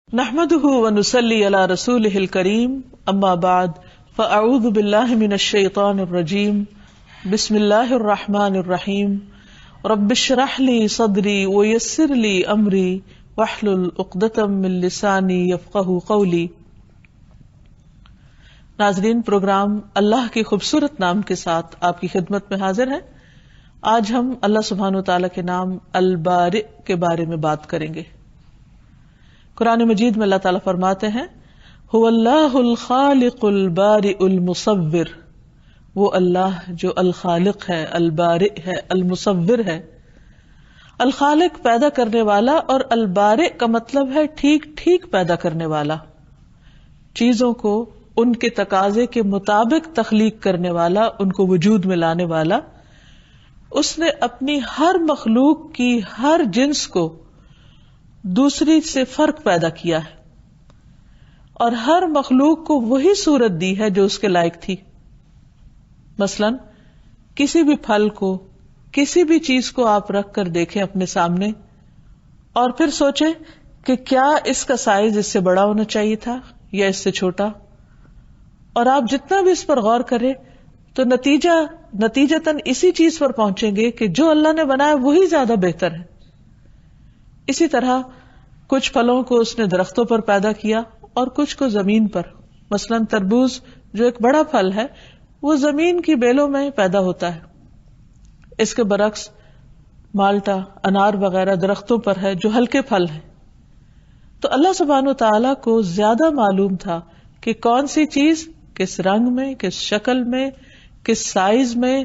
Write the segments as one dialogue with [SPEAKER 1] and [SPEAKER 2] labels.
[SPEAKER 1] نحمده ونصلي على رسوله الكريم اما بعد فاعوذ بالله من الشيطان الرجيم بسم الله الرحمن الرحيم رب اشرح لي صدري ويسر لي امري واحلل عقدة من لساني يفقهوا قولي۔ ناظرین، پروگرام اللہ کے خوبصورت نام کے ساتھ آپ کی خدمت میں حاضر ہے۔ آج ہم اللہ سبحانہ وتعالی کے نام البارئ کے بارے میں بات کریں گے۔ قرآن مجید میں اللہ تعالیٰ فرماتے ہیں هو اللہ الخالق البارئ المصور، وہ اللہ جو الخالق ہے، البارئ ہے، المصور ہے۔ الخالق پیدا کرنے والا، اور البارئ کا مطلب ہے ٹھیک ٹھیک پیدا کرنے والا، چیزوں کو ان کے تقاضے کے مطابق تخلیق کرنے والا، ان کو وجود میں لانے والا۔ اس نے اپنی ہر مخلوق کی ہر جنس کو دوسری سے فرق پیدا کیا ہے، اور ہر مخلوق کو وہی صورت دی ہے جو اس کے لائق تھی۔ مثلا کسی بھی پھل کو، کسی بھی چیز کو آپ رکھ کر دیکھیں اپنے سامنے، اور پھر سوچیں کہ کیا اس کا سائز اس سے بڑا ہونا چاہیے تھا یا اس سے چھوٹا، اور آپ جتنا بھی اس پر غور کریں تو نتیجتاً اسی چیز پر پہنچیں گے کہ جو اللہ نے بنایا وہی زیادہ بہتر ہے۔ اسی طرح کچھ پھلوں کو اس نے درختوں پر پیدا کیا اور کچھ کو زمین پر۔ مثلا تربوز جو ایک بڑا پھل ہے، وہ زمین کی بیلوں میں پیدا ہوتا ہے۔ اس کے برعکس مالٹا، انار وغیرہ درختوں پر ہے جو ہلکے پھل ہیں۔ تو اللہ سبحانہ وتعالیٰ کو زیادہ معلوم تھا کہ کون سی چیز کس رنگ میں، کس شکل میں، کس سائز میں،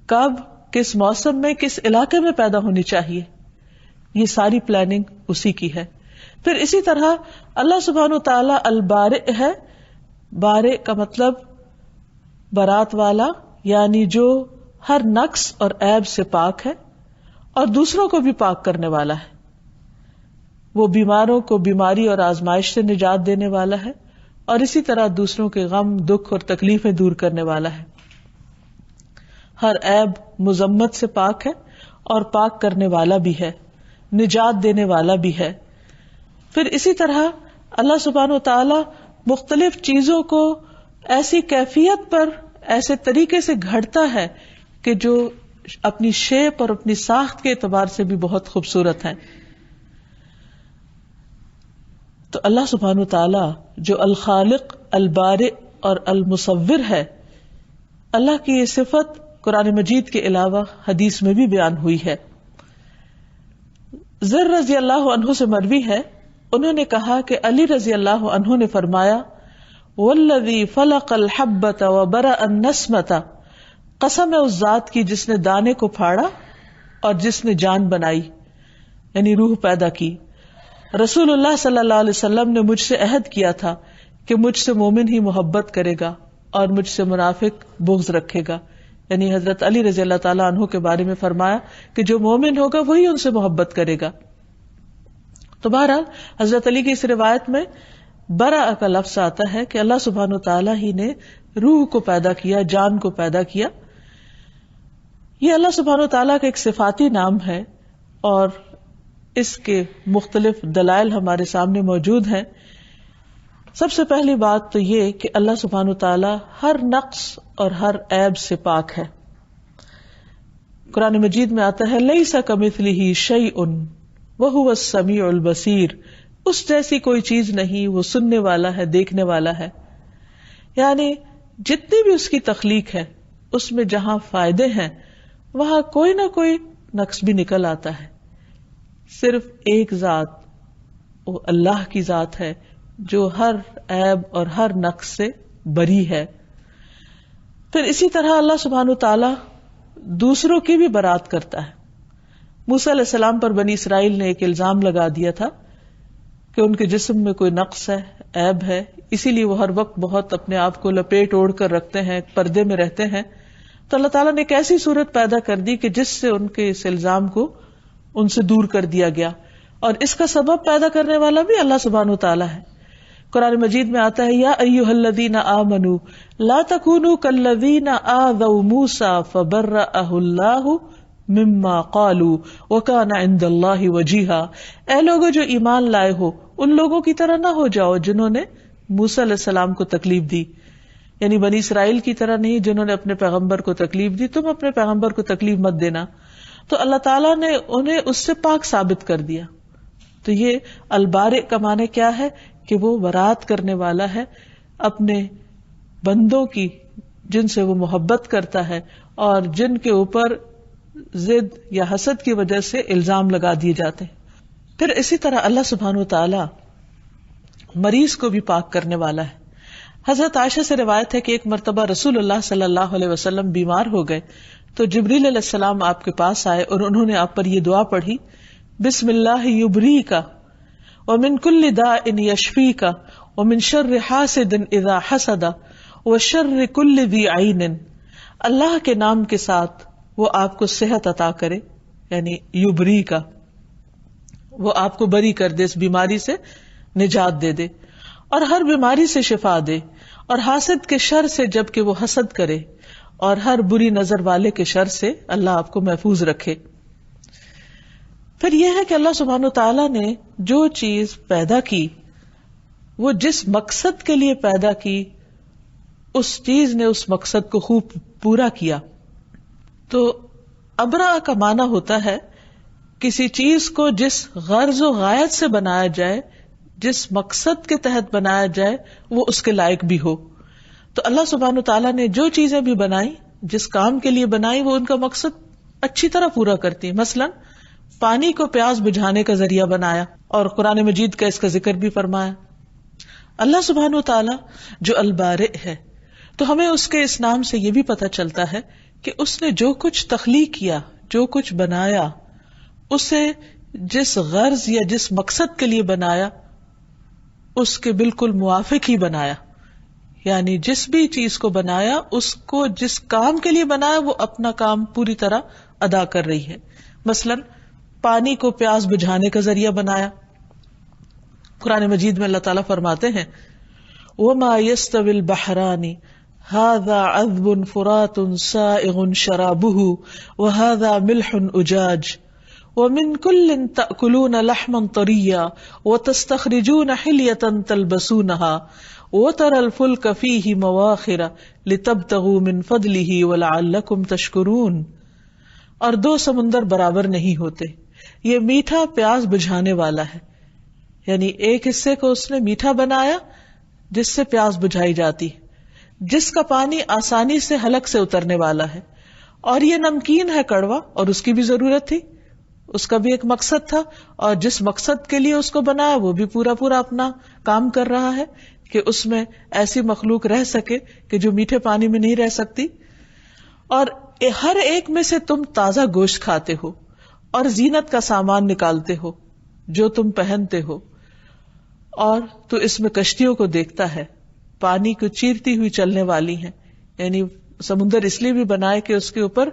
[SPEAKER 1] کب، کس موسم میں، کس علاقے میں پیدا ہونی چاہیے۔ یہ ساری پلاننگ اسی کی ہے۔ پھر اسی طرح اللہ سبحانہ وتعالی البارئ ہے۔ بارئ کا مطلب برات والا، یعنی جو ہر نقص اور عیب سے پاک ہے اور دوسروں کو بھی پاک کرنے والا ہے۔ وہ بیماروں کو بیماری اور آزمائش سے نجات دینے والا ہے، اور اسی طرح دوسروں کے غم، دکھ اور تکلیفیں دور کرنے والا ہے۔ ہر عیب مذمت سے پاک ہے اور پاک کرنے والا بھی ہے، نجات دینے والا بھی ہے۔ پھر اسی طرح اللہ سبحانہ وتعالی مختلف چیزوں کو ایسی کیفیت پر، ایسے طریقے سے گھڑتا ہے کہ جو اپنی شیپ اور اپنی ساخت کے اعتبار سے بھی بہت خوبصورت ہے۔ تو اللہ سبحانہ وتعالی جو الخالق، البارئ اور المصور ہے، اللہ کی یہ صفت قرآن مجید کے علاوہ حدیث میں بھی بیان ہوئی ہے۔ زر رضی اللہ عنہ سے مروی ہے، انہوں نے کہا کہ علی رضی اللہ عنہ نے فرمایا والذی فلق الحبۃ وبرأ النسمۃ، قسم ہے اس ذات کی جس نے دانے کو پھاڑا اور جس نے جان بنائی، یعنی روح پیدا کی۔ رسول اللہ صلی اللہ علیہ وسلم نے مجھ سے عہد کیا تھا کہ مجھ سے مومن ہی محبت کرے گا اور مجھ سے منافق بغض رکھے گا، یعنی حضرت علی رضی اللہ تعالیٰ عنہ کے بارے میں فرمایا کہ جو مومن ہوگا وہی ان سے محبت کرے گا۔ تو بہرحال حضرت علی کی اس روایت میں برأ کا لفظ آتا ہے کہ اللہ سبحانہ وتعالیٰ ہی نے روح کو پیدا کیا، جان کو پیدا کیا۔ یہ اللہ سبحانہ وتعالیٰ کا ایک صفاتی نام ہے، اور اس کے مختلف دلائل ہمارے سامنے موجود ہیں۔ سب سے پہلی بات تو یہ کہ اللہ سبحانہ وتعالی ہر نقص اور ہر عیب سے پاک ہے۔ قرآن مجید میں آتا ہے لیس کمثلہ شیء وہو السمیع البصیر، اس جیسی کوئی چیز نہیں، وہ سننے والا ہے، دیکھنے والا ہے۔ یعنی جتنی بھی اس کی تخلیق ہے، اس میں جہاں فائدے ہیں وہاں کوئی نہ کوئی نقص بھی نکل آتا ہے۔ صرف ایک ذات، وہ اللہ کی ذات ہے جو ہر عیب اور ہر نقص سے بری ہے۔ پھر اسی طرح اللہ سبحانہ وتعالی دوسروں کی بھی برات کرتا ہے۔ موسیٰ علیہ السلام پر بنی اسرائیل نے ایک الزام لگا دیا تھا کہ ان کے جسم میں کوئی نقص ہے، عیب ہے، اسی لیے وہ ہر وقت بہت اپنے آپ کو لپیٹ اوڑھ کر رکھتے ہیں، پردے میں رہتے ہیں۔ تو اللہ تعالیٰ نے ایک ایسی صورت پیدا کر دی کہ جس سے ان کے اس الزام کو ان سے دور کر دیا گیا، اور اس کا سبب پیدا کرنے والا بھی اللہ سبحانہ وتعالی ہے۔ قرآن مجید میں آتا ہے یا ایھا الذین آمنوا لا تکونوا کالذین آذوا موسیٰ فبرأہ اللہ مما قالوا وکان عند اللہ وجیہا، اے لوگو جو ایمان لائے ہو ان لوگوں کی طرح نہ ہو جاؤ جنہوں نے موسیٰ علیہ السلام کو تکلیف دی، یعنی بنی اسرائیل کی طرح نہیں جنہوں نے اپنے پیغمبر کو تکلیف دی، تم اپنے پیغمبر کو تکلیف مت دینا. تو اللہ تعالیٰ نے انہیں اس سے پاک ثابت کر دیا. تو یہ البارئ کا معنی کیا ہے کہ وہ برات کرنے والا ہے اپنے بندوں کی جن سے وہ محبت کرتا ہے اور جن کے اوپر ضد یا حسد کی وجہ سے الزام لگا دیے جاتے ہیں. پھر اسی طرح اللہ سبحانہ و تعالی مریض کو بھی پاک کرنے والا ہے. حضرت عائشہ سے روایت ہے کہ ایک مرتبہ رسول اللہ صلی اللہ علیہ وسلم بیمار ہو گئے تو جبریل علیہ السلام آپ کے پاس آئے اور انہوں نے آپ پر یہ دعا پڑھی، بسم اللہ یبریک ومن کل داء یشفیک ومن شر حاسد اذا حسد وشر کل ذی عین. اللہ کے نام کے ساتھ وہ آپ کو صحت عطا کرے، یعنی یبریک، وہ آپ کو بری کر دے، اس بیماری سے نجات دے دے اور ہر بیماری سے شفا دے، اور حاسد کے شر سے جب کہ وہ حسد کرے، اور ہر بری نظر والے کے شر سے اللہ آپ کو محفوظ رکھے. پھر یہ ہے کہ اللہ سبحانہ تعالیٰ نے جو چیز پیدا کی وہ جس مقصد کے لیے پیدا کی اس چیز نے اس مقصد کو خوب پورا کیا. تو ابرا کا معنی ہوتا ہے کسی چیز کو جس غرض و غایت سے بنایا جائے، جس مقصد کے تحت بنایا جائے، وہ اس کے لائق بھی ہو. تو اللہ سبحانہ تعالیٰ نے جو چیزیں بھی بنائی، جس کام کے لیے بنائی، وہ ان کا مقصد اچھی طرح پورا کرتی ہیں. مثلا پانی کو پیاس بجھانے کا ذریعہ بنایا اور قرآن مجید کا اس کا ذکر بھی فرمایا. اللہ سبحانہ تعالیٰ جو البارئ ہے، تو ہمیں اس کے اس نام سے یہ بھی پتہ چلتا ہے کہ اس نے جو کچھ تخلیق کیا، جو کچھ بنایا، اسے جس غرض یا جس مقصد کے لیے بنایا اس کے بالکل موافق ہی بنایا. یعنی جس بھی چیز کو بنایا، اس کو جس کام کے لیے بنایا وہ اپنا کام پوری طرح ادا کر رہی ہے. مثلا پانی کو پیاس بجھانے کا ذریعہ بنایا. قرآن مجید میں اللہ تعالیٰ فرماتے ہیں وَمَا يَسْتَوِي الْبَحْرَانِ هَذَا عَذْبٌ فُرَاتٌ سَائِغٌ شَرَابُهُ وَهَذَا مِلْحٌ أُجَاجٌ وَمِن كُلٍّ تَأْكُلُونَ لَحْمًا طَرِيًّا وَتَسْتَخْرِجُونَ حِلْيَةً تَلْبَسُونَهَا وَتَرَى الْفُلْكَ فِيهِ مَوَاخِرَ لِتَبْتَغُوا مِن فَضْلِهِ وَلَعَلَّكُمْ تَشْكُرُونَ. اور دو سمندر برابر نہیں ہوتے، یہ میٹھا پیاس بجھانے والا ہے، یعنی ایک حصے کو اس نے میٹھا بنایا جس سے پیاس بجھائی جاتی، جس کا پانی آسانی سے حلق سے اترنے والا ہے، اور یہ نمکین ہے کڑوا، اور اس کی بھی ضرورت تھی، اس کا بھی ایک مقصد تھا، اور جس مقصد کے لیے اس کو بنایا وہ بھی پورا پورا اپنا کام کر رہا ہے کہ اس میں ایسی مخلوق رہ سکے کہ جو میٹھے پانی میں نہیں رہ سکتی. اور ہر ایک میں سے تم تازہ گوشت کھاتے ہو اور زینت کا سامان نکالتے ہو جو تم پہنتے ہو، اور تو اس میں کشتیوں کو دیکھتا ہے، پانی کو چیرتی ہوئی چلنے والی ہیں. یعنی سمندر اس لیے بھی بنائے کہ اس کے اوپر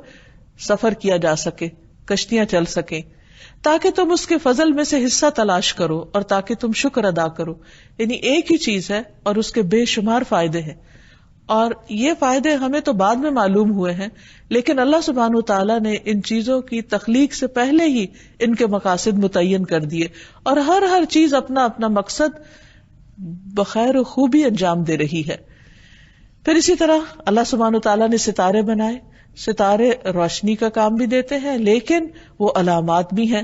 [SPEAKER 1] سفر کیا جا سکے، کشتیاں چل سکیں، تاکہ تم اس کے فضل میں سے حصہ تلاش کرو اور تاکہ تم شکر ادا کرو. یعنی ایک ہی چیز ہے اور اس کے بے شمار فائدے ہیں، اور یہ فائدے ہمیں تو بعد میں معلوم ہوئے ہیں، لیکن اللہ سبحانہ وتعالیٰ نے ان چیزوں کی تخلیق سے پہلے ہی ان کے مقاصد متعین کر دیے، اور ہر چیز اپنا اپنا مقصد بخیر و خوبی انجام دے رہی ہے. پھر اسی طرح اللہ سبحانہ وتعالیٰ نے ستارے بنائے. ستارے روشنی کا کام بھی دیتے ہیں لیکن وہ علامات بھی ہیں.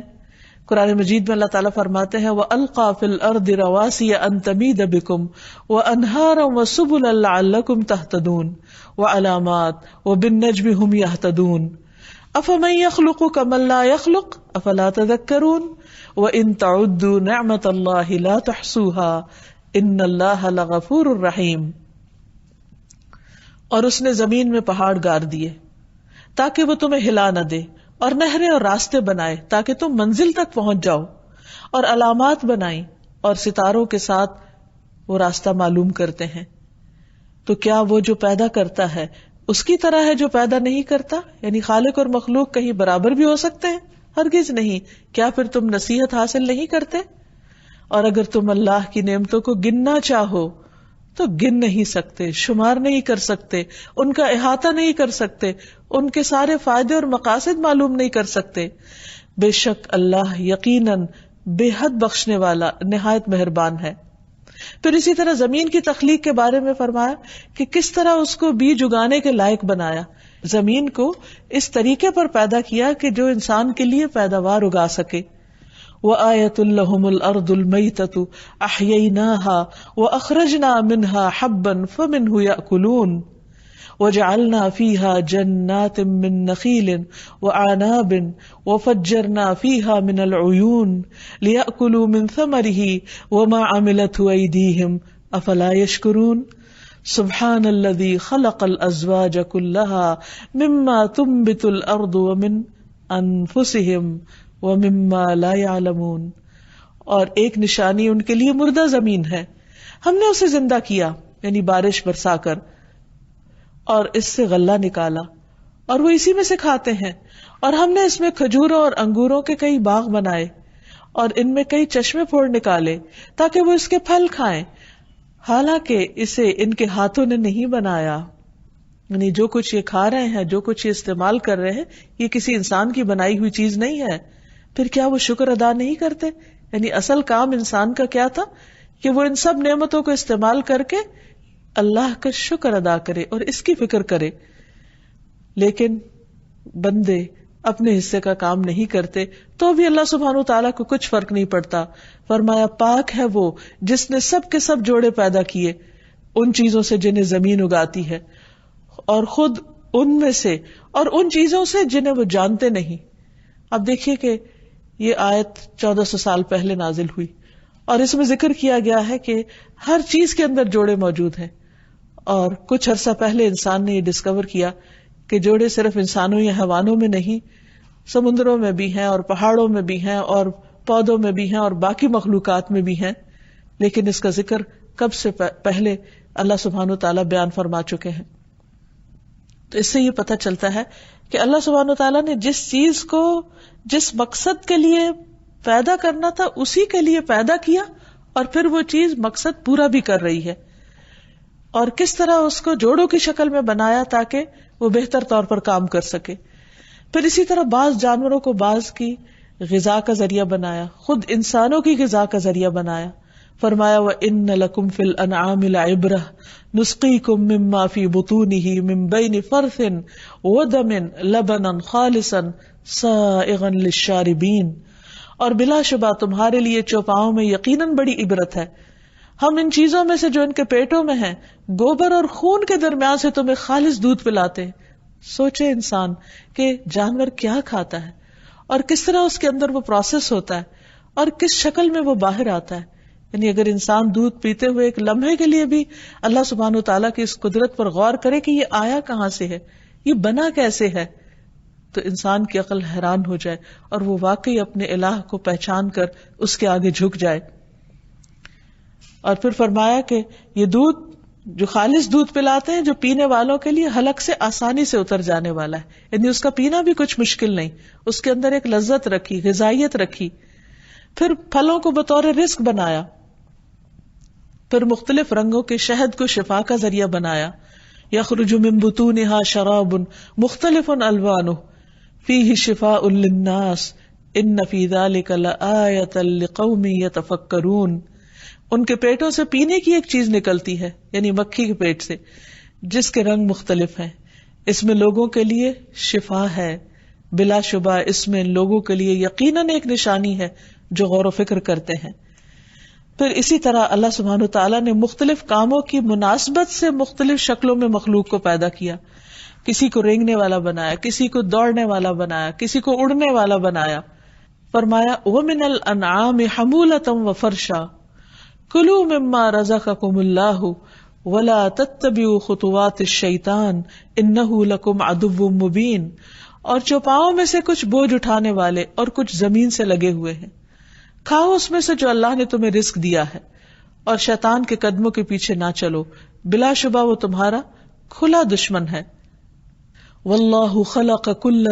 [SPEAKER 1] قرآن مجید میں اللہ تعالیٰ فرماتے ہیں وَأَلْقَى فِي الْأَرْضِ رَوَاسِيَ أَن تَمِيدَ بِكُمْ وَأَنْهَارًا وَسُبُلًا لَعَلَّكُمْ تَهْتَدُونَ وَعَلَامَاتٍ وَبِالنَّجْمِ هُمْ يَهْتَدُونَ أَفَمَن يَخْلُقُ كَمَن لَّا يَخْلُقُ أَفَلَا تَذَكَّرُونَ وَإِن تَعُدُّوا نِعْمَةَ اللَّهِ لَا تُحْصُوهَا إِنَّ اللَّهَ لَغَفُورٌ رَّحِيمٌ. اور اس نے زمین میں پہاڑ گار دیے تاکہ وہ تمہیں ہلا نہ دے، اور نہریں اور راستے بنائے تاکہ تم منزل تک پہنچ جاؤ، اور علامات بنائیں اور ستاروں کے ساتھ وہ راستہ معلوم کرتے ہیں. تو کیا وہ جو پیدا کرتا ہے اس کی طرح ہے جو پیدا نہیں کرتا؟ یعنی خالق اور مخلوق کہیں برابر بھی ہو سکتے ہیں؟ ہرگز نہیں. کیا پھر تم نصیحت حاصل نہیں کرتے؟ اور اگر تم اللہ کی نعمتوں کو گننا چاہو تو گن نہیں سکتے، شمار نہیں کر سکتے، ان کا احاطہ نہیں کر سکتے، ان کے سارے فائدے اور مقاصد معلوم نہیں کر سکتے. بے شک اللہ یقیناً بے حد بخشنے والا، نہایت مہربان ہے۔ پھر اسی طرح زمین کی تخلیق کے بارے میں فرمایا کہ کس طرح اس کو بیج اگانے کے لائق بنایا، زمین کو اس طریقے پر پیدا کیا کہ جو انسان کے لیے پیداوار اگا سکے۔ وَآیَةٌ لَهُمُ الْأَرْضُ الْمَيْتَةُ أَحْيَيْنَاهَا وَأَخْرَجْنَا مِنْهَا حَبًّا فَمِنْهُ يَأْكُلُونَ وَجَعَلْنَا فِيهَا جَنَّاتٍ مِّن نَخِيلٍ وَأَعْنَابٍ وَفَجَّرْنَا فِيهَا مِنَ الْعُيُونِ لِيَأْكُلُوا مِن ثَمَرِهِ وَمَا عَمِلَتْهُ أَيْدِيهِمْ أَفَلَا يَشْكُرُونَ سُبْحَانَ الَّذِي خَلَقَ الْأَزْوَاجَ كُلَّهَا مِمَّا تُنبِتُ الْأَرْضُ وَمِنْ أَنفُسِهِمْ وَمِمَّا لَا يَعْلَمُونَ۔ اور ایک نشانی ان کے لیے مردہ زمین ہے، ہم نے اسے زندہ کیا، یعنی بارش برسا کر، اور اس سے غلہ نکالا اور وہ اسی میں سے کھاتے ہیں، اور ہم نے اس میں کھجوروں اور انگوروں کے کئی باغ بنائے اور ان میں کئی چشمے پھوڑ نکالے تاکہ وہ اس کے پھل کھائیں، حالانکہ اسے ان کے ہاتھوں نے نہیں بنایا۔ یعنی جو کچھ یہ کھا رہے ہیں، جو کچھ یہ استعمال کر رہے ہیں، یہ کسی انسان کی بنائی ہوئی چیز نہیں ہے۔ پھر کیا وہ شکر ادا نہیں کرتے؟ یعنی اصل کام انسان کا کیا تھا کہ وہ ان سب نعمتوں کو استعمال کر کے اللہ کا شکر ادا کرے اور اس کی فکر کرے، لیکن بندے اپنے حصے کا کام نہیں کرتے تو بھی اللہ سبحانہ وتعالیٰ کو کچھ فرق نہیں پڑتا۔ فرمایا پاک ہے وہ جس نے سب کے سب جوڑے پیدا کیے ان چیزوں سے جنہیں زمین اگاتی ہے، اور خود ان میں سے اور ان چیزوں سے جنہیں وہ جانتے نہیں۔ اب دیکھیے کہ یہ آیت 1400 سال پہلے نازل ہوئی اور اس میں ذکر کیا گیا ہے کہ ہر چیز کے اندر جوڑے موجود ہیں، اور کچھ عرصہ پہلے انسان نے یہ ڈسکور کیا کہ جوڑے صرف انسانوں یا حیوانوں میں نہیں، سمندروں میں بھی ہیں اور پہاڑوں میں بھی ہیں اور پودوں میں بھی ہیں اور باقی مخلوقات میں بھی ہیں، لیکن اس کا ذکر کب سے پہلے اللہ سبحانہ وتعالیٰ بیان فرما چکے ہیں۔ تو اس سے یہ پتہ چلتا ہے کہ اللہ سبحانہ وتعالیٰ نے جس چیز کو جس مقصد کے لیے پیدا کرنا تھا اسی کے لیے پیدا کیا، اور پھر وہ چیز مقصد پورا بھی کر رہی ہے، اور کس طرح اس کو جوڑوں کی شکل میں بنایا تاکہ وہ بہتر طور پر کام کر سکے۔ پھر اسی طرح بعض جانوروں کو بعض کی غذا کا ذریعہ بنایا، خود انسانوں کی غذا کا ذریعہ بنایا۔ فرمایا وَإِنَّ لَكُمْ فِي الْأَنْعَامِ لَعِبْرَةً نُسْقِيكُم مِّمَّا فِي بُطُونِهِ مِن بَيْنِ فَرْثٍ وَدَمٍ لَبَنًا خَالِصًا سَائِغًا لِلشَّارِبِينَ، اور بلا شبہ تمہارے لیے چوپاؤں میں یقیناً بڑی عبرت ہے، ہم ان چیزوں میں سے جو ان کے پیٹوں میں ہیں گوبر اور خون کے درمیان سے تمہیں خالص دودھ پلاتے ہیں۔ سوچے انسان کہ جانور کیا کھاتا ہے اور کس طرح اس کے اندر وہ پروسیس ہوتا ہے اور کس شکل میں وہ باہر آتا ہے۔ یعنی اگر انسان دودھ پیتے ہوئے ایک لمحے کے لیے بھی اللہ سبحانہ وتعالیٰ کی اس قدرت پر غور کرے کہ یہ آیا کہاں سے ہے، یہ بنا کیسے ہے، تو انسان کی عقل حیران ہو جائے اور وہ واقعی اپنے الہ کو پہچان کر اس کے آگے جھک جائے۔ اور پھر فرمایا کہ یہ دودھ جو خالص دودھ پلاتے ہیں جو پینے والوں کے لیے حلق سے آسانی سے اتر جانے والا ہے، یعنی اس کا پینا بھی کچھ مشکل نہیں، اس کے اندر ایک لذت رکھی، غذائیت رکھی۔ پھر پھلوں کو بطور رزق بنایا، پھر مختلف رنگوں کے شہد کو شفا کا ذریعہ بنایا۔ یخرج من بطونها شراب مختلف الوانہ فیہ شفاء للناس ان فی ذلک لآیۃ لقوم یتفکرون۔ ان کے پیٹوں سے پینے کی ایک چیز نکلتی ہے، یعنی مکھی کے پیٹ سے، جس کے رنگ مختلف ہیں، اس میں لوگوں کے لیے شفا ہے، بلا شبہ اس میں لوگوں کے لیے یقیناً ایک نشانی ہے جو غور و فکر کرتے ہیں۔ پھر اسی طرح اللہ سبحانہ وتعالیٰ نے مختلف کاموں کی مناسبت سے مختلف شکلوں میں مخلوق کو پیدا کیا، کسی کو رینگنے والا بنایا، کسی کو دوڑنے والا بنایا، کسی کو اڑنے والا بنایا۔ فرمایا وَمِنَ الْأَنْعَامِ حَمُولَةً وَفَرْشًا کلوا مما رزقکم اللہ ولا تتبعوا خطوات الشیطان انہ لکم عدو مبین۔ اور چوپاؤں میں سے کچھ بوجھ اٹھانے والے اور کچھ زمین سے لگے ہوئے ہیں، کھاؤ اس میں سے جو اللہ نے تمہیں رزق دیا ہے، اور شیطان کے قدموں کے پیچھے نہ چلو، بلا شبہ وہ تمہارا کھلا دشمن ہے۔ واللہ خلق کل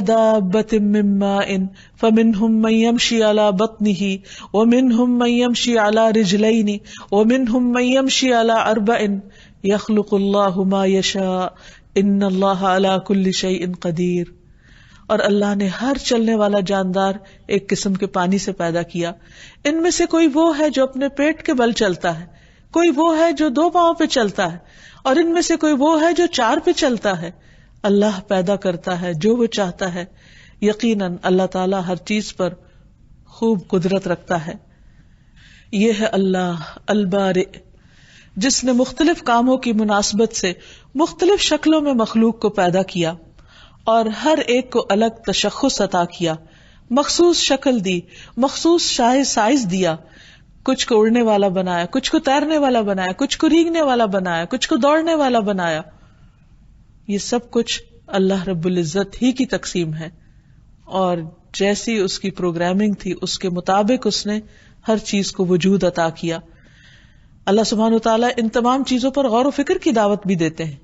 [SPEAKER 1] دابۃ من ماء فمنهم من يمشي على بطنه ومنهم من يمشي على رجلين ومنهم من يمشي على أربع يخلق الله ما يشاء ان اللہ على كل شيء قدیر۔ اور اللہ نے ہر چلنے والا جاندار ایک قسم کے پانی سے پیدا کیا. ان میں سے کوئی وہ ہے جو اپنے پیٹ کے بل چلتا ہے, کوئی وہ ہے جو 2 پاؤں پہ چلتا ہے, اور ان میں سے کوئی وہ ہے جو 4 پہ چلتا ہے. اللہ پیدا کرتا ہے جو وہ چاہتا ہے. یقیناً اللہ تعالیٰ ہر چیز پر خوب قدرت رکھتا ہے. یہ ہے اللہ البارئ جس نے مختلف کاموں کی مناسبت سے مختلف شکلوں میں مخلوق کو پیدا کیا اور ہر ایک کو الگ تشخص عطا کیا, مخصوص شکل دی, مخصوص سائز دیا. کچھ کو اڑنے والا بنایا, کچھ کو تیرنے والا بنایا, کچھ کو ریگنے والا بنایا, کچھ کو دوڑنے والا بنایا. یہ سب کچھ اللہ رب العزت ہی کی تقسیم ہے, اور جیسی اس کی پروگرامنگ تھی اس کے مطابق اس نے ہر چیز کو وجود عطا کیا. اللہ سبحانہ وتعالیٰ ان تمام چیزوں پر غور و فکر کی دعوت بھی دیتے ہیں.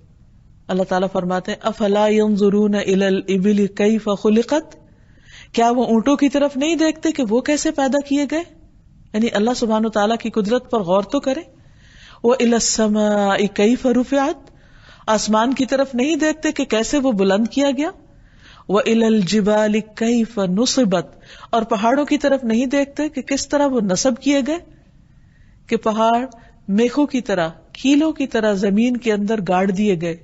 [SPEAKER 1] اللہ تعالیٰ فرماتے ہیں افلا ينظرون الى الابل کیف خلقت, کیا وہ اونٹوں کی طرف نہیں دیکھتے کہ وہ کیسے پیدا کیے گئے؟ یعنی اللہ سبحانہ وتعالیٰ کی قدرت پر غور تو کریں. وَإِلَى السَّمَاءِ كَيْفَ رُفِعَتْ, آسمان کی طرف نہیں دیکھتے کہ کیسے وہ بلند کیا گیا. وَإِلَى الْجِبَالِ كَيْفَ نُصِبَتْ, اور پہاڑوں کی طرف نہیں دیکھتے کہ کس طرح وہ نصب کیے گئے, کہ پہاڑ میخوں کی طرح, کیلوں کی طرح زمین کے اندر گاڑ دیے گئے,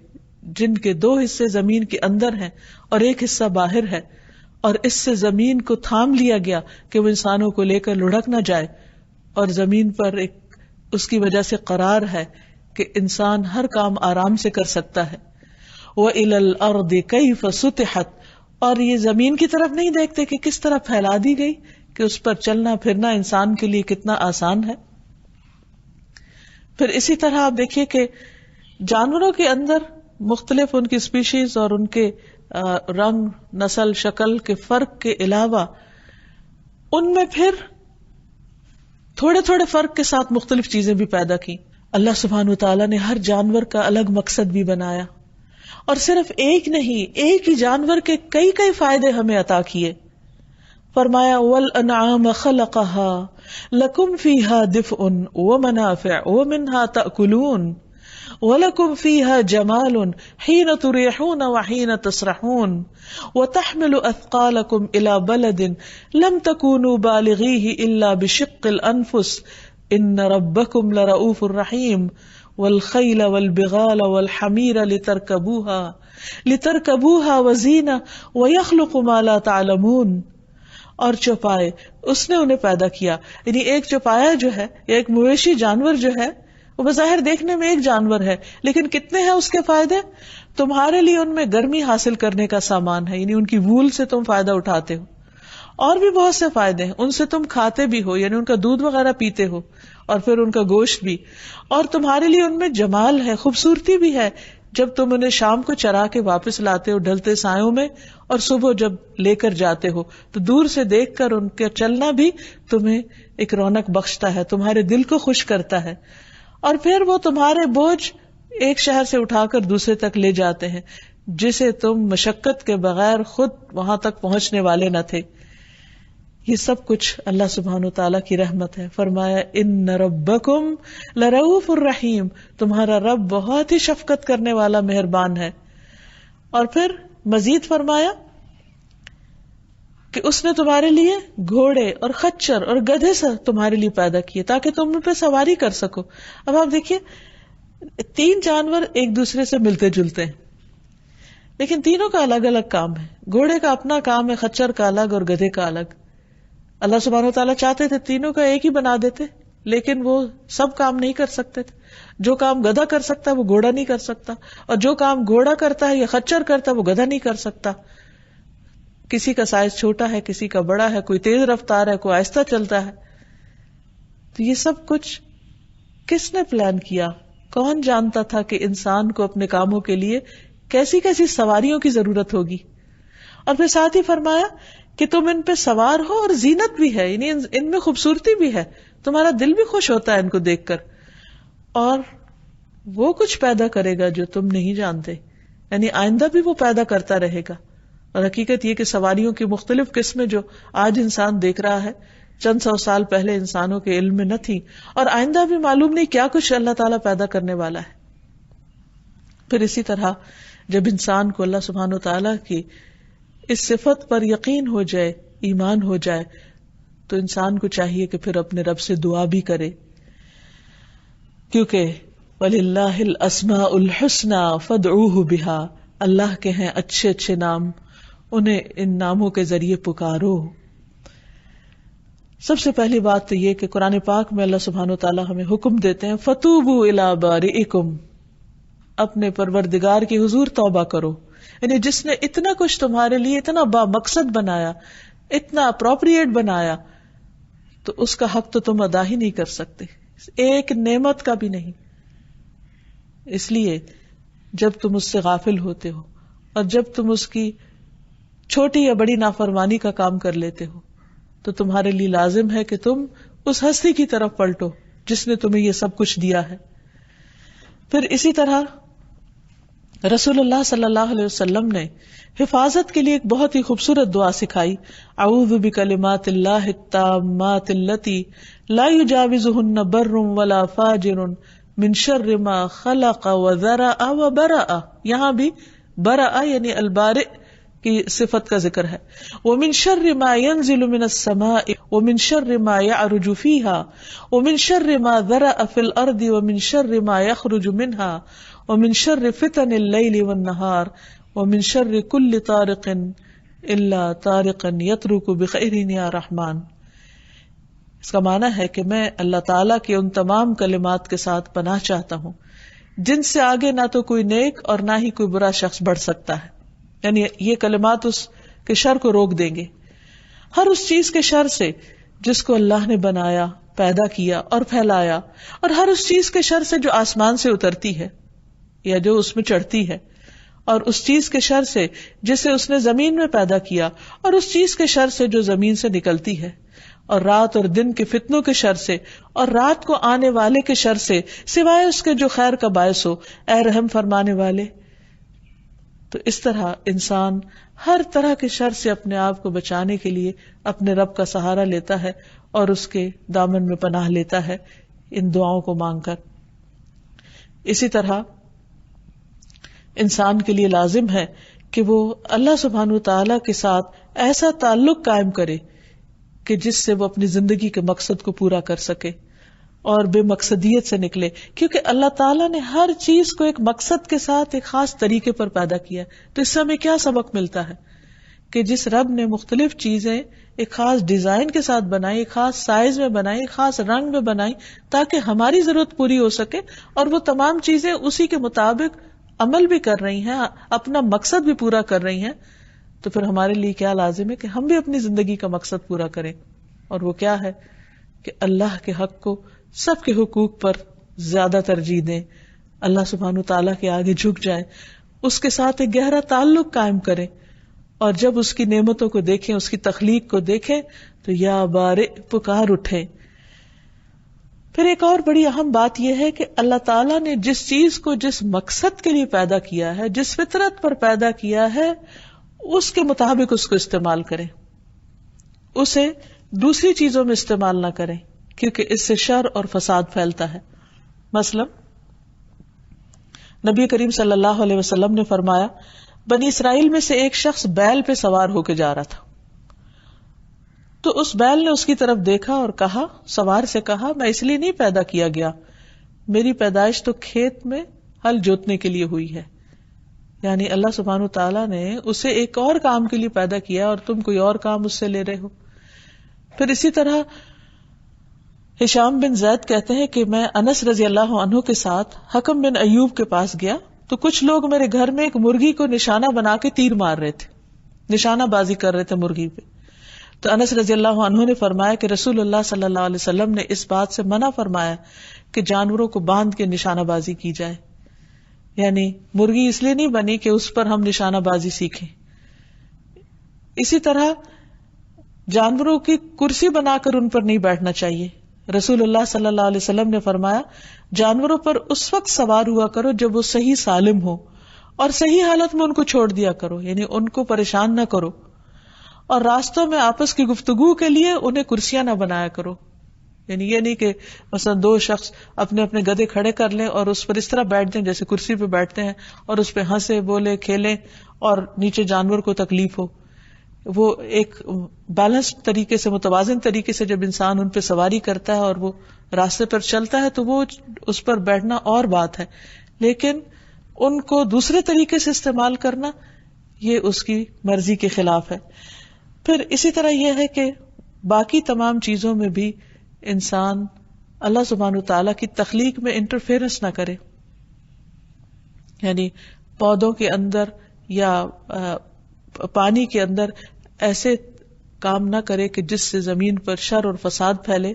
[SPEAKER 1] جن کے 2 حصے زمین کے اندر ہیں اور ایک حصہ باہر ہے, اور اس سے زمین کو تھام لیا گیا کہ وہ انسانوں کو لے کر لڑھک نہ جائے, اور زمین پر ایک اس کی وجہ سے قرار ہے کہ انسان ہر کام آرام سے کر سکتا ہے. وَإِلَى الْأَرْضِ كَيْفَ سُطِحَتْ, اور یہ زمین کی طرف نہیں دیکھتے کہ کس طرح پھیلا دی گئی, کہ اس پر چلنا پھرنا انسان کے لیے کتنا آسان ہے. پھر اسی طرح آپ دیکھیے کہ جانوروں کے اندر مختلف ان کی اسپیشیز اور ان کے رنگ, نسل, شکل کے فرق کے علاوہ ان میں پھر تھوڑے تھوڑے فرق کے ساتھ مختلف چیزیں بھی پیدا کی. اللہ سبحانہ وتعالیٰ نے ہر جانور کا الگ مقصد بھی بنایا, اور صرف ایک نہیں, ایک ہی جانور کے کئی کئی فائدے ہمیں عطا کیے. فرمایا وَالْأَنْعَامَ خَلَقَهَا لَكُمْ فِيهَا دِفْءٌ وَمَنَافِعُ وَمِنْهَا تَأْكُلُونَ وَلَكُمْ فِيهَا جَمَالٌ حِينَ تُرِيحُونَ وَحِينَ تَسْرَحُونَ وَتَحْمِلُ أَثْقَالَكُمْ إِلَى بَلَدٍ لَمْ تَكُونُوا بَالِغِيهِ إِلَّا بِشِقِّ الْأَنفُسِ إِنَّ رَبَّكُمْ لَرَءُوفٌ رَحِيمٌ وَالْخَيْلَ وَالْبِغَالَ وَالْحَمِيرَ لِتَرْكَبُوهَا وَزِينَةً وَيَخْلُقُ مَا لَا تَعْلَمُونَ. اور چوپائے اس نے انہیں پیدا کیا, یعنی ایک چوپایا جو ہے یا ایک مویشی جانور جو ہے وہ بظاہر دیکھنے میں ایک جانور ہے, لیکن کتنے ہیں اس کے فائدے. تمہارے لیے ان میں گرمی حاصل کرنے کا سامان ہے, یعنی ان کی وول سے تم فائدہ اٹھاتے ہو, اور بھی بہت سے فائدے ہیں, ان سے تم کھاتے بھی ہو, یعنی ان کا دودھ وغیرہ پیتے ہو, اور پھر ان کا گوشت بھی, اور تمہارے لیے ان میں جمال ہے, خوبصورتی بھی ہے. جب تم انہیں شام کو چرا کے واپس لاتے ہو ڈھلتے سایوں میں, اور صبح جب لے کر جاتے ہو تو دور سے دیکھ کر ان کا چلنا بھی تمہیں ایک رونق بخشتا ہے, تمہارے دل کو خوش کرتا ہے. اور پھر وہ تمہارے بوجھ ایک شہر سے اٹھا کر دوسرے تک لے جاتے ہیں, جسے تم مشقت کے بغیر خود وہاں تک پہنچنے والے نہ تھے. یہ سب کچھ اللہ سبحانہ وتعالیٰ کی رحمت ہے. فرمایا ان ربکم لرؤوف الرحیم, تمہارا رب بہت ہی شفقت کرنے والا مہربان ہے. اور پھر مزید فرمایا کہ اس نے تمہارے لیے گھوڑے اور خچر اور گدھے سے تمہارے لیے پیدا کیے تاکہ تم ان پہ سواری کر سکو. اب آپ دیکھیے 3 جانور ایک دوسرے سے ملتے جلتے ہیں, لیکن تینوں کا الگ الگ کام ہے. گھوڑے کا اپنا کام ہے, خچر کا الگ اور گدھے کا الگ. اللہ سبحانہ وتعالیٰ چاہتے تھے تینوں کا ایک ہی بنا دیتے, لیکن وہ سب کام نہیں کر سکتے تھے. جو کام گدھا کر سکتا ہے وہ گھوڑا نہیں کر سکتا, اور جو کام گھوڑا کرتا ہے یا خچر کرتا ہے وہ گدھا نہیں کر سکتا. کسی کا سائز چھوٹا ہے, کسی کا بڑا ہے, کوئی تیز رفتار ہے, کوئی آہستہ چلتا ہے. تو یہ سب کچھ کس نے پلان کیا؟ کون جانتا تھا کہ انسان کو اپنے کاموں کے لیے کیسی کیسی سواریوں کی ضرورت ہوگی. اور پھر ساتھ ہی فرمایا کہ تم ان پہ سوار ہو اور زینت بھی ہے, یعنی ان میں خوبصورتی بھی ہے, تمہارا دل بھی خوش ہوتا ہے ان کو دیکھ کر. اور وہ کچھ پیدا کرے گا جو تم نہیں جانتے, یعنی آئندہ بھی وہ پیدا کرتا رہے گا. اور حقیقت یہ کہ سواریوں کی مختلف قسمیں جو آج انسان دیکھ رہا ہے, چند 100 سال پہلے انسانوں کے علم میں نہ تھی, اور آئندہ بھی معلوم نہیں کیا کچھ اللہ تعالیٰ پیدا کرنے والا ہے. پھر اسی طرح جب انسان کو اللہ سبحانہ وتعالیٰ کی اس صفت پر یقین ہو جائے، ایمان ہو جائے، تو انسان کو چاہیے کہ پھر اپنے رب سے دعا بھی کرے، کیونکہ وَلِلَّهِ الْأَسْمَاءُ الْحُسْنَى فَادْعُوهُ بِهَا، اللہ کے ہیں اچھے اچھے نام، انہیں ان ناموں کے ذریعے پکارو۔ سب سے پہلی بات تو یہ کہ قرآن پاک میں اللہ سبحانہ وتعالی ہمیں حکم دیتے ہیں فَتُوبُوا إِلَىٰ بَارِئِكُمْ، اپنے پروردگار کی حضور توبہ کرو، یعنی جس نے اتنا کچھ تمہارے لیے اتنا با مقصد بنایا، اتنا اپروپریٹ بنایا، تو اس کا حق تو تم ادا ہی نہیں کر سکتے، ایک نعمت کا بھی نہیں۔ اس لیے جب تم اس سے غافل ہوتے ہو اور جب تم اس کی چھوٹی یا بڑی نافرمانی کا کام کر لیتے ہو تو تمہارے لیے لازم ہے کہ تم اس ہستی کی طرف پلٹو جس نے تمہیں یہ سب کچھ دیا ہے۔ پھر اسی طرح رسول اللہ صلی اللہ علیہ وسلم نے حفاظت کے لیے ایک بہت ہی خوبصورت دعا سکھائی، اعوذ بکلمات اللہ التامات اللتی لا یجاوزہن بر ولا فاجر من شر ما خلق وذرأ وبرأ، یہاں بھی برأ یعنی البارئ کی صفت کا ذکر ہے، ومن شر ما ينزل من السماء ومن شر ما يعرج فيها ومن شر ما ذرأ في الارض ومن شر ما يخرج منها ومن شر فتن الليل والنهار ومن شر كل طارق الا طارقا يطرق بخير يا رحمن۔ اس کا معنی ہے کہ میں اللہ تعالیٰ کے ان تمام کلمات کے ساتھ پناہ چاہتا ہوں جن سے آگے نہ تو کوئی نیک اور نہ ہی کوئی برا شخص بڑھ سکتا ہے، یعنی یہ کلمات اس کے شر کو روک دیں گے، ہر اس چیز کے شر سے جس کو اللہ نے بنایا، پیدا کیا اور پھیلایا، اور ہر اس چیز کے شر سے جو آسمان سے اترتی ہے یا جو اس میں چڑھتی ہے، اور اس چیز کے شر سے جسے اس نے زمین میں پیدا کیا، اور اس چیز کے شر سے جو زمین سے نکلتی ہے، اور رات اور دن کے فتنوں کے شر سے، اور رات کو آنے والے کے شر سے، سوائے اس کے جو خیر کا باعث ہو، اے رحم فرمانے والے۔ تو اس طرح انسان ہر طرح کے شر سے اپنے آپ کو بچانے کے لیے اپنے رب کا سہارا لیتا ہے اور اس کے دامن میں پناہ لیتا ہے ان دعاؤں کو مانگ کر۔ اسی طرح انسان کے لیے لازم ہے کہ وہ اللہ سبحانہ وتعالی کے ساتھ ایسا تعلق قائم کرے کہ جس سے وہ اپنی زندگی کے مقصد کو پورا کر سکے اور بے مقصدیت سے نکلے، کیونکہ اللہ تعالیٰ نے ہر چیز کو ایک مقصد کے ساتھ ایک خاص طریقے پر پیدا کیا ہے۔ تو اس سے ہمیں کیا سبق ملتا ہے کہ جس رب نے مختلف چیزیں ایک خاص ڈیزائن کے ساتھ بنائی، ایک خاص سائز میں بنائی، ایک خاص رنگ میں بنائی تاکہ ہماری ضرورت پوری ہو سکے، اور وہ تمام چیزیں اسی کے مطابق عمل بھی کر رہی ہیں، اپنا مقصد بھی پورا کر رہی ہیں، تو پھر ہمارے لیے کیا لازم ہے کہ ہم بھی اپنی زندگی کا مقصد پورا کریں، اور وہ کیا ہے کہ اللہ کے حق کو سب کے حقوق پر زیادہ ترجیح دیں، اللہ سبحانہ وتعالیٰ کے آگے جھک جائیں، اس کے ساتھ ایک گہرا تعلق قائم کریں، اور جب اس کی نعمتوں کو دیکھیں، اس کی تخلیق کو دیکھیں تو یا بارئ پکار اٹھیں۔ پھر ایک اور بڑی اہم بات یہ ہے کہ اللہ تعالیٰ نے جس چیز کو جس مقصد کے لیے پیدا کیا ہے، جس فطرت پر پیدا کیا ہے، اس کے مطابق اس کو استعمال کریں، اسے دوسری چیزوں میں استعمال نہ کریں، کیونکہ اس سے شر اور فساد پھیلتا ہے۔ مثلا نبی کریم صلی اللہ علیہ وسلم نے فرمایا، بنی اسرائیل میں سے ایک شخص بیل پہ سوار ہو کے جا رہا تھا، تو اس بیل نے اس کی طرف دیکھا اور کہا، سوار سے کہا، میں اس لیے نہیں پیدا کیا گیا، میری پیدائش تو کھیت میں ہل جوتنے کے لیے ہوئی ہے۔ یعنی اللہ سبحانہ تعالیٰ نے اسے ایک اور کام کے لیے پیدا کیا اور تم کوئی اور کام اس سے لے رہے ہو۔ پھر اسی طرح ہشام بن زید کہتے ہیں کہ میں انس رضی اللہ عنہ کے ساتھ حکم بن ایوب کے پاس گیا تو کچھ لوگ میرے گھر میں ایک مرغی کو نشانہ بنا کے تیر مار رہے تھے، نشانہ بازی کر رہے تھے مرغی پہ۔ تو انس رضی اللہ عنہ نے فرمایا کہ رسول اللہ صلی اللہ علیہ وسلم نے اس بات سے منع فرمایا کہ جانوروں کو باندھ کے نشانہ بازی کی جائے، یعنی مرغی اس لیے نہیں بنی کہ اس پر ہم نشانہ بازی سیکھیں۔ اسی طرح جانوروں کی کرسی بنا کر ان پر نہیں بیٹھنا چاہیے۔ رسول اللہ صلی اللہ علیہ وسلم نے فرمایا، جانوروں پر اس وقت سوار ہوا کرو جب وہ صحیح سالم ہو، اور صحیح حالت میں ان کو چھوڑ دیا کرو، یعنی ان کو پریشان نہ کرو، اور راستوں میں آپس کی گفتگو کے لیے انہیں کرسیاں نہ بنایا کرو، یعنی یہ نہیں کہ مثلا دو شخص اپنے اپنے گدھے کھڑے کر لیں اور اس پر اس طرح بیٹھ جائیں جیسے کرسی پہ بیٹھتے ہیں، اور اس پہ ہنسے بولے کھیلیں اور نیچے جانور کو تکلیف ہو۔ وہ ایک بیلنس طریقے سے، متوازن طریقے سے جب انسان ان پہ سواری کرتا ہے اور وہ راستے پر چلتا ہے تو وہ اس پر بیٹھنا اور بات ہے، لیکن ان کو دوسرے طریقے سے استعمال کرنا یہ اس کی مرضی کے خلاف ہے. پھر اسی طرح یہ ہے کہ باقی تمام چیزوں میں بھی انسان اللہ سبحانہ وتعالیٰ کی تخلیق میں انٹرفیئرنس نہ کرے، یعنی پودوں کے اندر یا پانی کے اندر ایسے کام نہ کرے کہ جس سے زمین پر شر اور فساد پھیلے.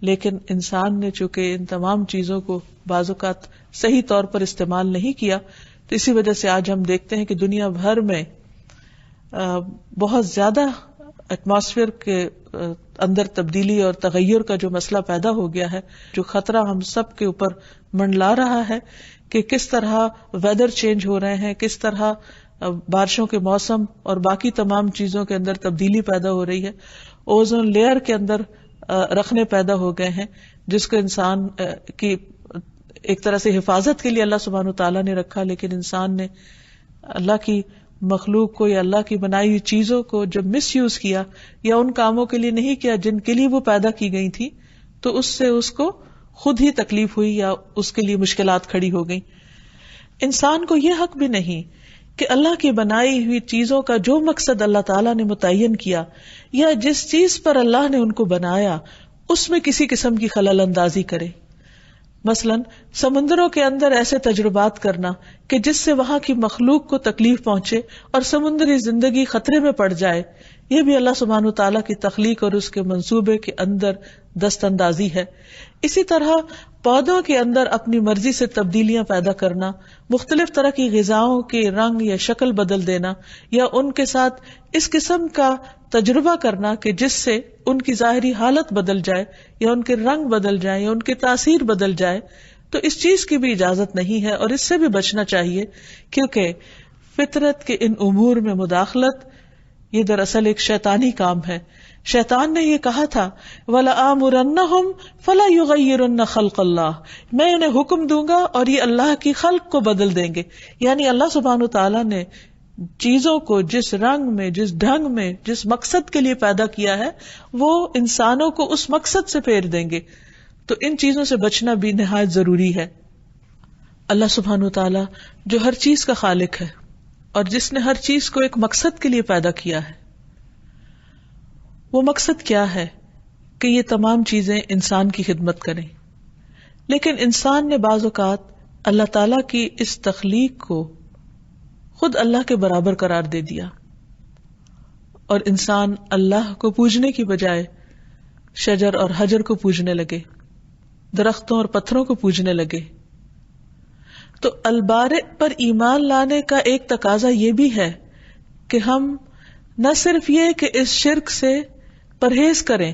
[SPEAKER 1] لیکن انسان نے چونکہ ان تمام چیزوں کو بعض اوقات صحیح طور پر استعمال نہیں کیا، تو اسی وجہ سے آج ہم دیکھتے ہیں کہ دنیا بھر میں بہت زیادہ ایٹماسفیئر کے اندر تبدیلی اور تغیر کا جو مسئلہ پیدا ہو گیا ہے، جو خطرہ ہم سب کے اوپر منڈلا رہا ہے کہ کس طرح ویدر چینج ہو رہے ہیں، کس طرح بارشوں کے موسم اور باقی تمام چیزوں کے اندر تبدیلی پیدا ہو رہی ہے. اوزون لیئر کے اندر رکھنے پیدا ہو گئے ہیں جس کو انسان کی ایک طرح سے حفاظت کے لیے اللہ سبحانہ وتعالیٰ نے رکھا، لیکن انسان نے اللہ کی مخلوق کو یا اللہ کی بنائی ہوئی چیزوں کو جب مس یوز کیا یا ان کاموں کے لیے نہیں کیا جن کے لیے وہ پیدا کی گئی تھی، تو اس سے اس کو خود ہی تکلیف ہوئی یا اس کے لیے مشکلات کھڑی ہو گئی. انسان کو یہ حق بھی نہیں کہ اللہ کی بنائی ہوئی چیزوں کا جو مقصد اللہ تعالیٰ نے متعین کیا یا جس چیز پر اللہ نے ان کو بنایا اس میں کسی قسم کی خلل اندازی کرے. مثلا سمندروں کے اندر ایسے تجربات کرنا کہ جس سے وہاں کی مخلوق کو تکلیف پہنچے اور سمندری زندگی خطرے میں پڑ جائے، یہ بھی اللہ سبحانہ وتعالیٰ کی تخلیق اور اس کے منصوبے کے اندر دست اندازی ہے. اسی طرح پودوں کے اندر اپنی مرضی سے تبدیلیاں پیدا کرنا، مختلف طرح کی غذاؤں کے رنگ یا شکل بدل دینا یا ان کے ساتھ اس قسم کا تجربہ کرنا کہ جس سے ان کی ظاہری حالت بدل جائے یا ان کے رنگ بدل جائے یا ان کی تاثیر بدل جائے، تو اس چیز کی بھی اجازت نہیں ہے اور اس سے بھی بچنا چاہیے، کیونکہ فطرت کے ان امور میں مداخلت یہ دراصل ایک شیطانی کام ہے. شیطان نے یہ کہا تھا وَلَآمُرَنَّهُمْ فَلَا يُغَيِّرُنَّ خَلْقَ اللَّهِ، میں انہیں حکم دوں گا اور یہ اللہ کی خلق کو بدل دیں گے. یعنی اللہ سبحانہ وتعالیٰ نے چیزوں کو جس رنگ میں، جس ڈھنگ میں، جس مقصد کے لیے پیدا کیا ہے وہ انسانوں کو اس مقصد سے پھیر دیں گے. تو ان چیزوں سے بچنا بھی نہایت ضروری ہے. اللہ سبحانہ وتعالیٰ جو ہر چیز کا خالق ہے اور جس نے ہر چیز کو ایک مقصد کے لیے پیدا کیا ہے، وہ مقصد کیا ہے کہ یہ تمام چیزیں انسان کی خدمت کریں. لیکن انسان نے بعض اوقات اللہ تعالیٰ کی اس تخلیق کو خود اللہ کے برابر قرار دے دیا اور انسان اللہ کو پوجنے کی بجائے شجر اور حجر کو پوجنے لگے، درختوں اور پتھروں کو پوجنے لگے. تو البارئ پر ایمان لانے کا ایک تقاضا یہ بھی ہے کہ ہم نہ صرف یہ کہ اس شرک سے پرہیز کریں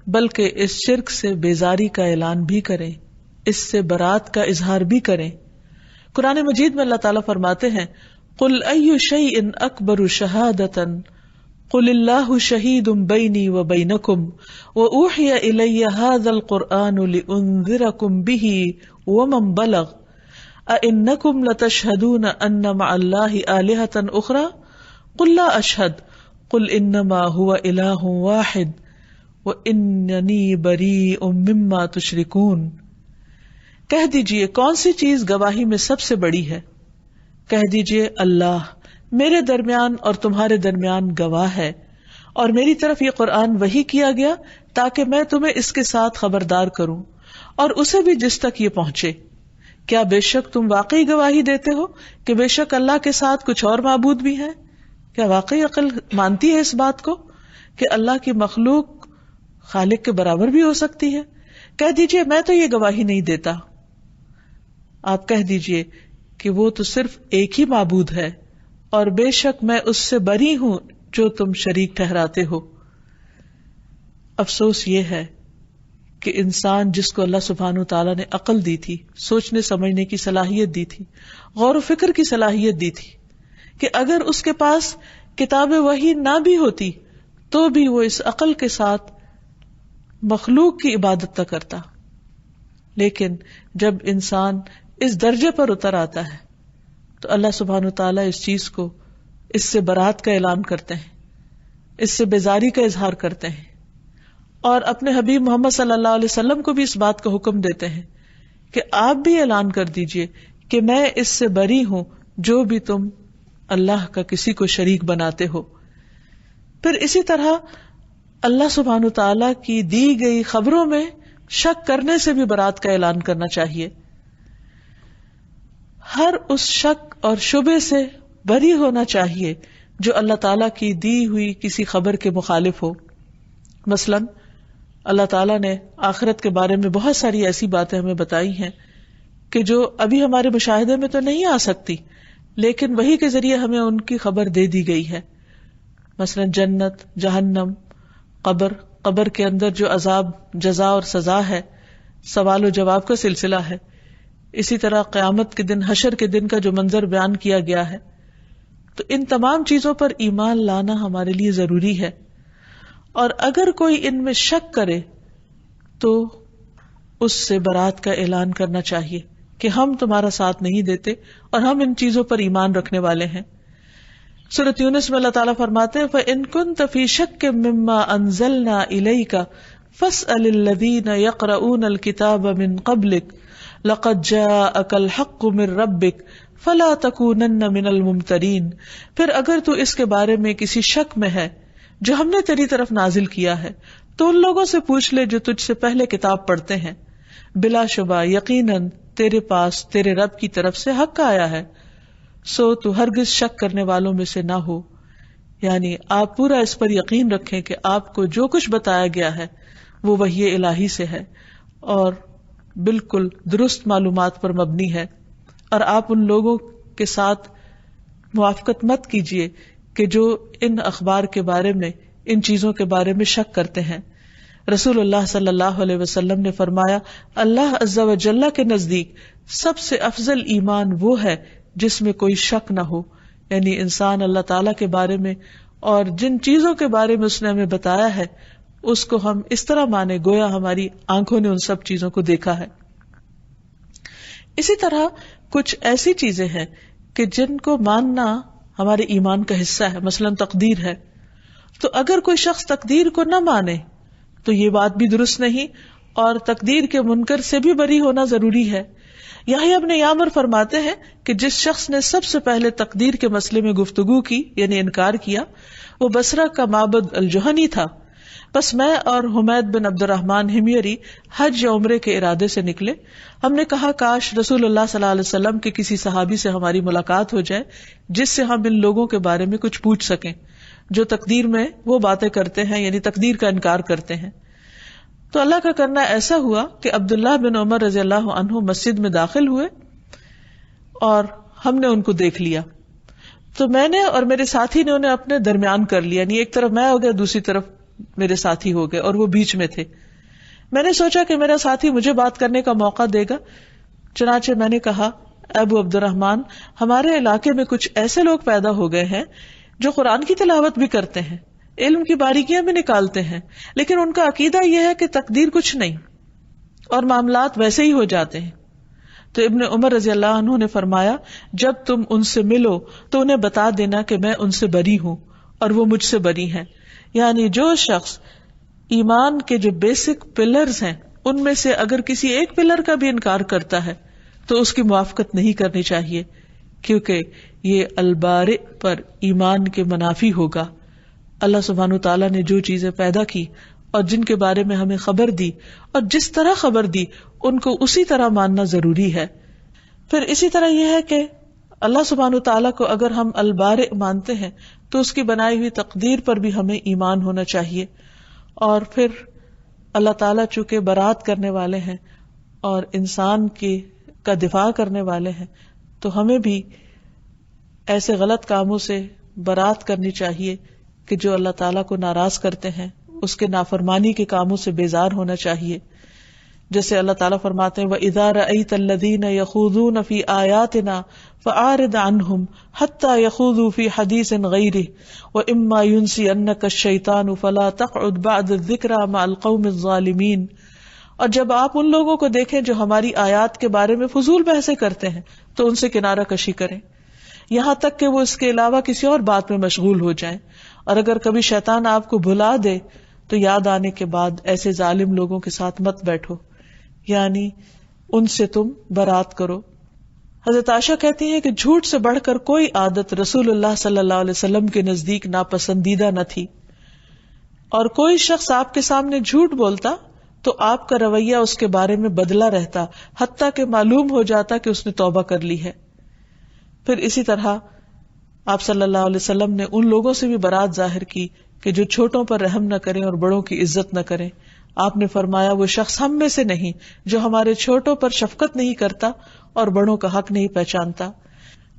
[SPEAKER 1] بلکہ اس شرک سے بیزاری کا اعلان بھی کریں، اس سے برات کا اظہار بھی کریں. قرآن مجید میں اللہ تعالیٰ فرماتے ہیں قُلْ أَيُّ شَيْءٍ أَكْبَرُ شَهَادَةً قُلِ اللَّهُ شَهِيدٌ بَيْنِي وَبَيْنَكُمْ وَأُوحِيَ إِلَيَّ هَذَا الْقُرْآنُ لِأُنذِرَكُمْ بِهِ وَمَنْ بَلَغَ أَإِنَّكُمْ لَتَشْهَدُونَ أَنَّ مَعَ اللَّهِ آلِهَةً أُخْرَى قُلْ لَا أَشْهَدُ قُلْ إِنَّمَا هُوَ إِلَٰهٌ وَاحِدٌ وَإِنَّنِي بَرِيءٌ مِّمَّا تُشْرِكُونَ. کہہ دیجئے کون سی چیز گواہی میں سب سے بڑی ہے؟ کہہ دیجئے اللہ میرے درمیان اور تمہارے درمیان گواہ ہے، اور میری طرف یہ قرآن وحی کیا گیا تاکہ میں تمہیں اس کے ساتھ خبردار کروں اور اسے بھی جس تک یہ پہنچے. کیا بے شک تم واقعی گواہی دیتے ہو کہ بے شک اللہ کے ساتھ کچھ اور معبود بھی ہیں؟ کیا واقعی عقل مانتی ہے اس بات کو کہ اللہ کی مخلوق خالق کے برابر بھی ہو سکتی ہے؟ کہہ دیجئے میں تو یہ گواہی نہیں دیتا. آپ کہہ دیجئے کہ وہ تو صرف ایک ہی معبود ہے اور بے شک میں اس سے بری ہوں جو تم شریک ٹھہراتے ہو. افسوس یہ ہے کہ انسان جس کو اللہ سبحانہ وتعالیٰ نے عقل دی تھی، سوچنے سمجھنے کی صلاحیت دی تھی، غور و فکر کی صلاحیت دی تھی، کہ اگر اس کے پاس کتاب وحی نہ بھی ہوتی تو بھی وہ اس عقل کے ساتھ مخلوق کی عبادت نہ کرتا. لیکن جب انسان اس درجے پر اتر آتا ہے تو اللہ سبحانہ وتعالیٰ اس چیز کو، اس سے برات کا اعلان کرتے ہیں اس سے بیزاری کا اظہار کرتے ہیں، اور اپنے حبیب محمد صلی اللہ علیہ وسلم کو بھی اس بات کا حکم دیتے ہیں کہ آپ بھی اعلان کر دیجئے کہ میں اس سے بری ہوں جو بھی تم اللہ کا کسی کو شریک بناتے ہو۔ پھر اسی طرح اللہ سبحانہ تعالیٰ کی دی گئی خبروں میں شک کرنے سے بھی برات کا اعلان کرنا چاہیے۔ ہر اس شک اور شبے سے بری ہونا چاہیے جو اللہ تعالیٰ کی دی ہوئی کسی خبر کے مخالف ہو۔ مثلا اللہ تعالیٰ نے آخرت کے بارے میں بہت ساری ایسی باتیں ہمیں بتائی ہیں کہ جو ابھی ہمارے مشاہدے میں تو نہیں آ سکتی، لیکن وحی کے ذریعے ہمیں ان کی خبر دے دی گئی ہے۔ مثلا جنت، جہنم، قبر کے اندر جو عذاب، جزا اور سزا ہے، سوال و جواب کا سلسلہ ہے، اسی طرح قیامت کے دن، حشر کے دن کا جو منظر بیان کیا گیا ہے۔ تو ان تمام چیزوں پر ایمان لانا ہمارے لیے ضروری ہے، اور اگر کوئی ان میں شک کرے تو اس سے برات کا اعلان کرنا چاہیے کہ ہم تمہارا ساتھ نہیں دیتے اور ہم ان چیزوں پر ایمان رکھنے والے ہیں۔ سورۃ یونس میں اللہ تعالیٰ فرماتے ہیں فَإِن كُنتَ فِي شَكٍّ مِّمَّا أَنزَلْنَا إِلَيْكَ فَاسْأَلِ الَّذِينَ يَقْرَؤُونَ الْكِتَابَ مِن قَبْلِكَ لَقَدْ جَاءَكَ الْحَقُّ مِن رَّبِّكَ فَلَا تَكُونَنَّ مِنَ الْمُمْتَرِينَ۔ پھر اگر تو اس کے بارے میں کسی شک میں ہے جو ہم نے تیری طرف نازل کیا ہے تو ان لوگوں سے پوچھ لے جو تجھ سے پہلے کتاب پڑھتے ہیں، بلا شبہ یقیناً تیرے پاس تیرے رب کی طرف سے حق آیا ہے، سو تو ہرگز شک کرنے والوں میں سے نہ ہو۔ یعنی آپ پورا اس پر یقین رکھیں کہ آپ کو جو کچھ بتایا گیا ہے وہ وحی الہی سے ہے اور بالکل درست معلومات پر مبنی ہے، اور آپ ان لوگوں کے ساتھ موافقت مت کیجیے کہ جو ان اخبار کے بارے میں، ان چیزوں کے بارے میں شک کرتے ہیں۔ رسول اللہ صلی اللہ علیہ وسلم نے فرمایا اللہ عز و جل کے نزدیک سب سے افضل ایمان وہ ہے جس میں کوئی شک نہ ہو، یعنی انسان اللہ تعالیٰ کے بارے میں اور جن چیزوں کے بارے میں اس نے ہمیں بتایا ہے اس کو ہم اس طرح مانے گویا ہماری آنکھوں نے ان سب چیزوں کو دیکھا ہے۔ اسی طرح کچھ ایسی چیزیں ہیں کہ جن کو ماننا ہمارے ایمان کا حصہ ہے، مثلا تقدیر ہے، تو اگر کوئی شخص تقدیر کو نہ مانے تو یہ بات بھی درست نہیں، اور تقدیر کے منکر سے بھی بری ہونا ضروری ہے۔ یحییٰ ابن یعمر فرماتے ہیں کہ جس شخص نے سب سے پہلے تقدیر کے مسئلے میں گفتگو کی، یعنی انکار کیا، وہ بصرہ کا معبد الجہنی تھا۔ بس میں اور حمید بن عبد الرحمن ہمیری حج یا عمرے کے ارادے سے نکلے۔ ہم نے کہا کاش رسول اللہ صلی اللہ علیہ وسلم کے کسی صحابی سے ہماری ملاقات ہو جائے جس سے ہم ان لوگوں کے بارے میں کچھ پوچھ سکیں جو تقدیر میں وہ باتیں کرتے ہیں، یعنی تقدیر کا انکار کرتے ہیں۔ تو اللہ کا کرنا ایسا ہوا کہ عبداللہ بن عمر رضی اللہ عنہ مسجد میں داخل ہوئے اور ہم نے ان کو دیکھ لیا، تو میں نے اور میرے ساتھی نے انہیں اپنے درمیان کر لیا، یعنی ایک طرف میں ہو گیا، دوسری طرف میرے ساتھی ہو گئے اور وہ بیچ میں تھے۔ میں نے سوچا کہ میرا ساتھی مجھے بات کرنے کا موقع دے گا، چنانچہ میں نے کہا ابو عبد الرحمن، ہمارے علاقے میں کچھ ایسے لوگ پیدا ہو گئے ہیں جو قرآن کی تلاوت بھی کرتے ہیں، علم کی باریکیاں بھی نکالتے ہیں، لیکن ان کا عقیدہ یہ ہے کہ تقدیر کچھ نہیں اور معاملات ویسے ہی ہو جاتے ہیں۔ تو ابن عمر رضی اللہ عنہ نے فرمایا جب تم ان سے ملو تو انہیں بتا دینا کہ میں ان سے بری ہوں اور وہ مجھ سے بری ہیں۔ یعنی جو شخص ایمان کے جو بیسک پلرز ہیں ان میں سے اگر کسی ایک پلر کا بھی انکار کرتا ہے تو اس کی موافقت نہیں کرنی چاہیے، کیونکہ یہ البارئ پر ایمان کے منافی ہوگا۔ اللہ سبحانہ تعالیٰ نے جو چیزیں پیدا کی اور جن کے بارے میں ہمیں خبر دی اور جس طرح خبر دی ان کو اسی طرح ماننا ضروری ہے۔ پھر اسی طرح یہ ہے کہ اللہ سبحانہ تعالیٰ کو اگر ہم البارئ مانتے ہیں تو اس کی بنائی ہوئی تقدیر پر بھی ہمیں ایمان ہونا چاہیے، اور پھر اللہ تعالیٰ چونکہ برات کرنے والے ہیں اور انسان کا دفاع کرنے والے ہیں تو ہمیں بھی ایسے غلط کاموں سے برات کرنی چاہیے کہ جو اللہ تعالیٰ کو ناراض کرتے ہیں، اس کے نافرمانی کے کاموں سے بیزار ہونا چاہیے۔ جیسے اللہ تعالیٰ فرماتے ہیں وَإِذَا رَأَيْتَ الَّذِينَ يَخُوضُونَ فِي آيَاتِنَا فَأَعْرِضْ عَنْهُمْ حَتَّى يَخُوضُوا فِي حَدِيثٍ غَيْرِهِ وَإِمَّا يُنْسِيَنَّكَ الشَّيْطَانُ فَلَا تَقْعُدْ بَعْدَ الذِّكْرَىٰ مَعَ الْقَوْمِ الظَّالِمِينَ۔ اور جب آپ ان لوگوں کو دیکھیں جو ہماری آیات کے بارے میں فضول بحثیں کرتے ہیں تو ان سے کنارہ کشی کریں، یہاں تک کہ وہ اس کے علاوہ کسی اور بات میں مشغول ہو جائیں، اور اگر کبھی شیطان آپ کو بھلا دے تو یاد آنے کے بعد ایسے ظالم لوگوں کے ساتھ مت بیٹھو، یعنی ان سے تم برات کرو۔ حضرت عائشہ کہتی ہیں کہ جھوٹ سے بڑھ کر کوئی عادت رسول اللہ صلی اللہ علیہ وسلم کے نزدیک ناپسندیدہ نہ تھی، اور کوئی شخص آپ کے سامنے جھوٹ بولتا تو آپ کا رویہ اس کے بارے میں بدلا رہتا، حتیٰ کہ معلوم ہو جاتا کہ اس نے توبہ کر لی ہے۔ پھر اسی طرح آپ صلی اللہ علیہ وسلم نے ان لوگوں سے بھی برات ظاہر کی کہ جو چھوٹوں پر رحم نہ کریں اور بڑوں کی عزت نہ کریں۔ آپ نے فرمایا وہ شخص ہم میں سے نہیں جو ہمارے چھوٹوں پر شفقت نہیں کرتا اور بڑوں کا حق نہیں پہچانتا۔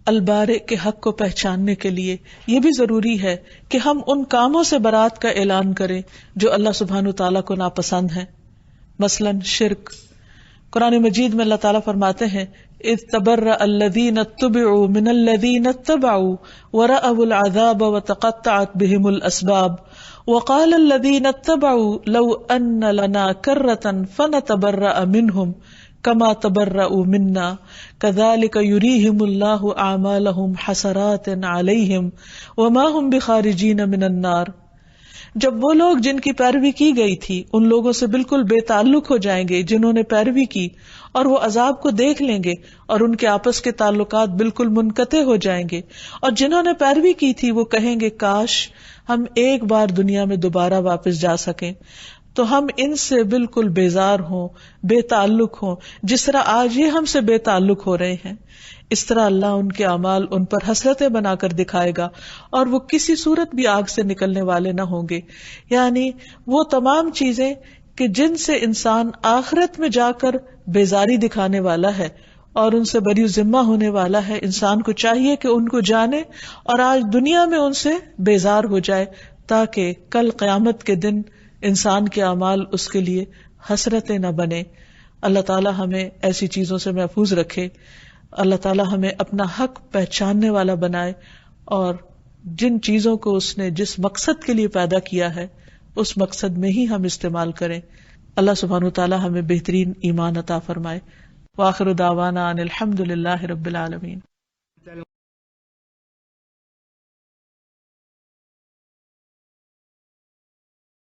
[SPEAKER 1] البارئ کے حق کو پہچاننے کے لیے یہ بھی ضروری ہے کہ ہم ان کاموں سے برات کا اعلان کریں جو اللہ سبحانہ تعالیٰ کو ناپسند ہیں، مثلاً شرک۔ قرآن مجید میں اللہ تعالیٰ فرماتے ہیں اذ تبرأ الذین اتبعوا من الذین اتبعوا ورأوا العذاب وتقطعت بهم الاسباب وقال الذین اتبعوا لو ان لنا کرة فنتبرأ منهم كما تبرأوا منا كذلك يريهم الله اعمالهم حسرات عليهم وما هم بخارجين من النار۔ جب وہ لوگ جن کی پیروی کی گئی تھی ان لوگوں سے بالکل بے تعلق ہو جائیں گے جنہوں نے پیروی کی، اور وہ عذاب کو دیکھ لیں گے اور ان کے آپس کے تعلقات بالکل منقطع ہو جائیں گے، اور جنہوں نے پیروی کی تھی وہ کہیں گے کاش ہم ایک بار دنیا میں دوبارہ واپس جا سکیں تو ہم ان سے بالکل بیزار ہوں، بے تعلق ہوں، جس طرح آج یہ ہم سے بے تعلق ہو رہے ہیں۔ اس طرح اللہ ان کے اعمال ان پر حسرتیں بنا کر دکھائے گا اور وہ کسی صورت بھی آگ سے نکلنے والے نہ ہوں گے۔ یعنی وہ تمام چیزیں کہ جن سے انسان آخرت میں جا کر بیزاری دکھانے والا ہے اور ان سے بری ذمہ ہونے والا ہے، انسان کو چاہیے کہ ان کو جانے اور آج دنیا میں ان سے بیزار ہو جائے، تاکہ کل قیامت کے دن انسان کے اعمال اس کے لیے حسرتیں نہ بنے۔ اللہ تعالی ہمیں ایسی چیزوں سے محفوظ رکھے، اللہ تعالی ہمیں اپنا حق پہچاننے والا بنائے، اور جن چیزوں کو اس نے جس مقصد کے لیے پیدا کیا ہے اس مقصد میں ہی ہم استعمال کریں۔ اللہ سبحانہ وتعالی ہمیں بہترین ایمان عطا فرمائے۔ وآخر دعوانا ان الحمد للہ رب العالمین۔